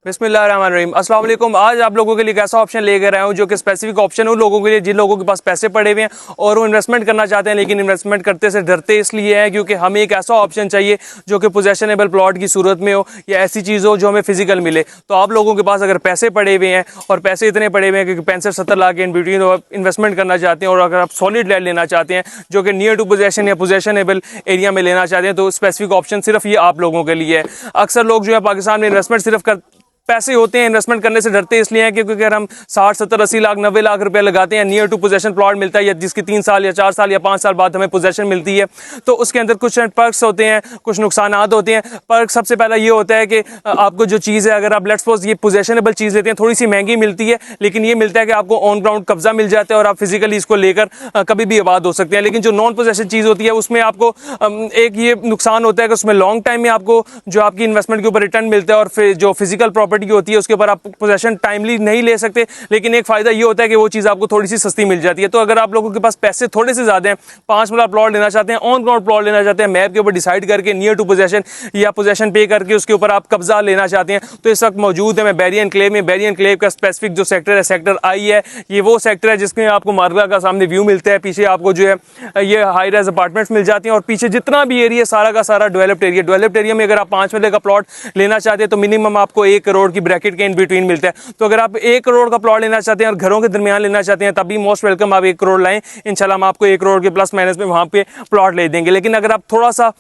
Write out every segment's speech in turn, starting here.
बिस्मिल्लाहिर्रहमानिर्रहीम। अस्सलाम वालेकुम। आज आप लोगों के लिए एक ऐसा ऑप्शन लेकर आया हूँ जो कि स्पेसिफिक ऑप्शन उन लोगों के लिए जिन लोगों के पास पैसे पड़े हुए हैं और वो इन्वेस्टमेंट करना चाहते हैं, लेकिन इन्वेस्टमेंट करते से डरते इसलिए हैं क्योंकि हमें एक ऐसा ऑप्शन चाहिए जो कि पोजेशनेबल प्लॉट की सूरत में हो या ऐसी चीज़ हो जो हमें फिजिकल मिले। तो आप लोगों के पास अगर पैसे पड़े हुए हैं और पैसे इतने पड़े हुए हैं क्योंकि 65-70 लाख के इन बिटवीन इन्वेस्टमेंट करना चाहते हैं और अगर आप सॉलिड लैंड लेना चाहते हैं जो कि नियर टू पोजेशन या पोजेशनेबल एरिया में लेना चाहते हैं, तो स्पेसिफिक ऑप्शन सिर्फ ये आप लोगों के लिए है। अक्सर लोग जो है पाकिस्तान में इन्वेस्टमेंट सिर्फ कर पैसे होते हैं, इन्वेस्टमेंट करने से डरते इसलिए हैं क्योंकि अगर हम 60, 70, 80 लाख 90 लाख रुपए लगाते हैं, नियर टू पोजेशन प्लॉट मिलता है या जिसकी 3 साल या 4 साल या 5 साल बाद हमें पोजेशन मिलती है, तो उसके अंदर कुछ पर्क्स होते हैं, कुछ नुकसानात होते हैं। पर्क सबसे पहला ये होता है कि आपको जो चीज़ है, अगर आप लेट्स सपोज ये पोजेशनेबल चीज़ लेते हैं, थोड़ी सी महंगी मिलती है, लेकिन ये मिलता है कि आपको ऑन ग्राउंड कब्जा मिल जाता है और आप फिजिकली इसको लेकर कभी भी आबाद हो सकते हैं। लेकिन जो नॉन पोजेशन चीज़ होती है उसमें आपको एक ये नुकसान होता है कि उसमें लॉन्ग टाइम में आपको जो आपकी इन्वेस्टमेंट के ऊपर रिटर्न मिलता है और फिर जो फिजिकल प्रॉपर्टी होती है उसके ऊपर पोजेशन टाइमली नहीं ले सकते। लेकिन एक फायदा ये होता है कि वो चीज आपको थोड़ी सी सस्ती मिल जाती है। तो अगर आप लोगों के पास पैसे थोड़े से ज्यादा हैं, 5 वाला प्लॉट लेना चाहते हैं, ऑन ग्राउंड प्लॉट लेना चाहते हैं, मैप के ऊपर डिसाइड करके नियर टू पोजेशन या पोजेशन पे करके उसके ऊपर आप कब्जा लेना चाहते हैं, तो इस वक्त मौजूद है मैं बैरियर एनक्लेव में। बैरियर एनक्लेव का स्पेसिफिक जो सेक्टर है, सेक्टर आई है, ये वो सेक्टर है जिसमें आपको मार्गला का सामने व्यू मिलता है, पीछे आपको जो है ये हाई राइज अपार्टमेंट्स मिल जाती हैं और पीछे जितना भी एरिया सारा का सारा डेवलप्ड एरिया। डेवलप्ड एरिया में अगर आप 5 वाले का प्लॉट लेना चाहते हैं तो मिनिमम आपको 1 करोड़ की ब्रैकेट के इन बिटवीन मिलता है। तो अगर आप 1 करोड़ का प्लॉट लेना चाहते हैं और घरों के दरमियान लेना चाहते हैं, तब भी मोस्ट वेलकम, आप 1 करोड़ लाएं, इंशाल्लाह हम आपको 1 करोड़ के प्लस माइनस में वहां पे प्लॉट ले देंगे। लेकिन अगर आप थोड़ा सा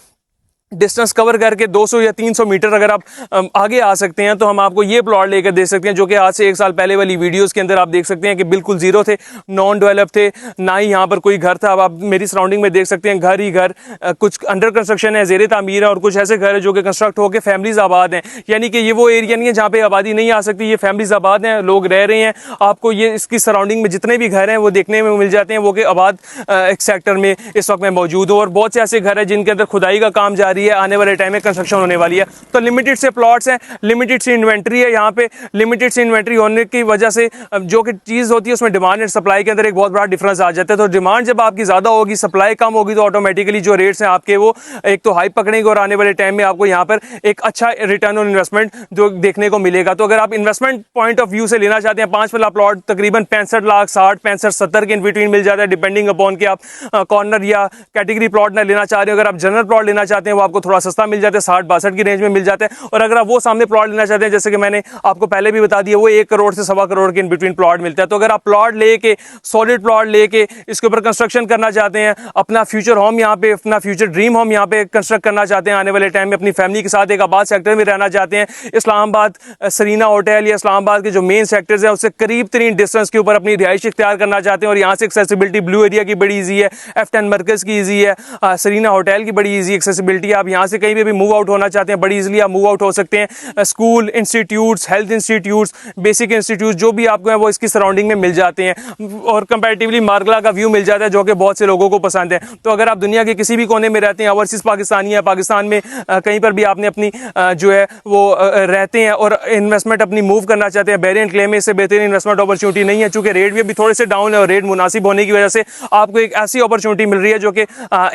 डिस्टेंस कवर करके 200 या 300 मीटर अगर आप आगे आ सकते हैं तो हम आपको ये प्लॉट लेकर दे सकते हैं, जो कि आज से 1 साल पहले वाली वीडियोस के अंदर आप देख सकते हैं कि बिल्कुल जीरो थे, नॉन डेवलप थे, ना ही यहाँ पर कोई घर था। अब आप मेरी सराउंडिंग में देख सकते हैं घर ही घर, कुछ अंडर कंस्ट्रक्शन है, जेर तामीर है और कुछ ऐसे घर है जो कि कंस्ट्रक्ट होकर फैमिलीज आबाद हैं। यानी कि ये वो एरिया नहीं है जहाँ पे आबादी नहीं आ सकती, ये फैमिलीज आबाद हैं, लोग रह रहे हैं। आपको ये इसकी सराउंडिंग में जितने भी घर हैं वो देखने में मिल जाते हैं, वो कि आबाद एक सेक्टर में इस वक्त में मौजूद हो। और बहुत से ऐसे घर है जिनके अंदर खुदाई का काम जारी है, आने वाले टाइम में कंस्ट्रक्शन होने वाली है। तो लिमिटेड से प्लॉट्स हैं, लिमिटेड सी इन्वेंट्री है यहाँ पे। लिमिटेड सी इन्वेंट्री होने की वजह से जो कि चीज़ होती है उसमें डिमांड एंड सप्लाई के अंदर एक बहुत बड़ा डिफरेंस आ जाता है। तो डिमांड जब आपकी ज़्यादा होगी, सप्लाई कम होगी, तो ऑटोमेटिकली जो रेट्स हैं आपके वो एक तो हाई पकड़ेंगे और आने वाले टाइम में आपको यहाँ पर एक अच्छा रिटर्न ऑन इन्वेस्टमेंट जो देखने को मिलेगा। तो अगर आप इन्वेस्टमेंट पॉइंट ऑफ व्यू से लेना चाहते हैं, 5 वाला प्लॉट तकरीबन 65 लाख 60, 65, 70 के इन बिटवीन मिल जाता है, डिपेंडिंग अपॉन कि आप कॉर्नर या कैटेगरी प्लॉट ना लेना चाह रहे हो। अगर आप जनरल प्लॉट लेना चाहते हैं वो आपको थोड़ा सस्ता मिल जाता है, 60-62 की रेंज में मिल जाता है। और अगर आप वो सामने प्लॉट लेना चाहते हैं, जैसे कि मैंने आपको पहले भी बता दिया, वो 1 करोड़ से 1.25 करोड़ के इन बिटवीन प्लॉट मिलता है। तो अगर आप प्लॉट लेके, सॉलिड प्लॉट लेके इसके ऊपर कंस्ट्रक्शन करना चाहते हैं, अपना फ्यूचर होम यहाँ पे, अपना फ्यूचर ड्रीम होम यहाँ पे कंस्ट्रक्ट करना चाहते हैं, आने वाले टाइम में अपनी फैमिली के साथ एक आबाद सेक्टर में रहना चाहते हैं, इस्लामाबाद सरीना होटल या इस्लामाबाद के जो मेन सेक्टर्स हैं उससे करीब तरीन डिस्टेंस के ऊपर अपनी रिहाइश इख्तियार करना चाहते हैं और यहाँ से एक्सेसिबिलिटी ब्लू एरिया की बड़ी ईजी है, F10 मरकज की ईजी है, सरीना होटल की बड़ी ईजी एक्सेसिबिलिटी है। आप यहाँ से कहीं भी मूव आउट होना चाहते हैं, बड़ी इजीली आप मूव आउट हो सकते हैं। School, institutes, health institutes, basic institute जो भी आपको है वो इसकी सराउंडिंग में मिल जाते हैं और कंपैरेटिवली मार्गला का व्यू मिल जाता है जो कि बहुत से लोगों को पसंद है। तो अगर आप दुनिया के किसी भी कोने में रहते हैं, ओवरसीज पाकिस्तानी है, पाकिस्तान में कहीं पर भी आपने अपनी जो है वो रहते हैं और इन्वेस्टमेंट अपनी मूव करना चाहते हैं, बैरियर एनक्लेव में इससे बेहतरीन इन्वेस्टमेंट अपॉर्चुनिटी नहीं है। चूंकि रेट भी अभी थोड़े से डाउन है और रेट मुनासिब होने की वजह से आपको एक ऐसी अपॉर्चुनिटी मिल रही है जो कि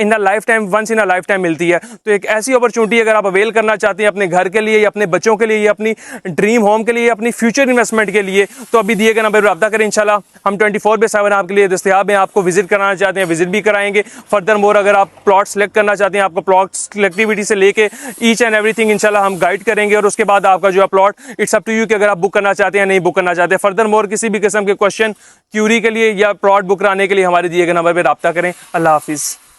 in a lifetime, once in a lifetime मिलती है। तो एक ऐसी अपॉर्चुनिटी अगर आप अवेल करना चाहते हैं अपने घर के लिए या अपने बच्चों के लिए या अपनी ड्रीम होम के लिए या अपनी फ्यूचर इन्वेस्टमेंट के लिए, तो अभी दिए गए नंबर पर रब्ता करें। इंशाल्लाह हम 24/7 आपके लिए दस्तयाब हैं। आपको विजिट कराना चाहते हैं, विजिट भी कराएंगे। फर्दर मोर अगर आप प्लॉट सेलेक्ट करना चाहते हैं, आपको प्लॉट सिलेक्टिविटी से लेके ईच एंड एवरीथिंग इंशाल्लाह हम गाइड करेंगे और उसके बाद आपका जो है plot it's up to you कि अगर आप बुक करना चाहते हैं नहीं बुक करना चाहते हैं। फर्दर मोर किसी भी किस्म के क्वेश्चन, क्यूरी के लिए या प्लॉट बुक कराने के लिए हमारे दिए गए नंबर पर रब्ता करें। अल्लाह हाफिज़।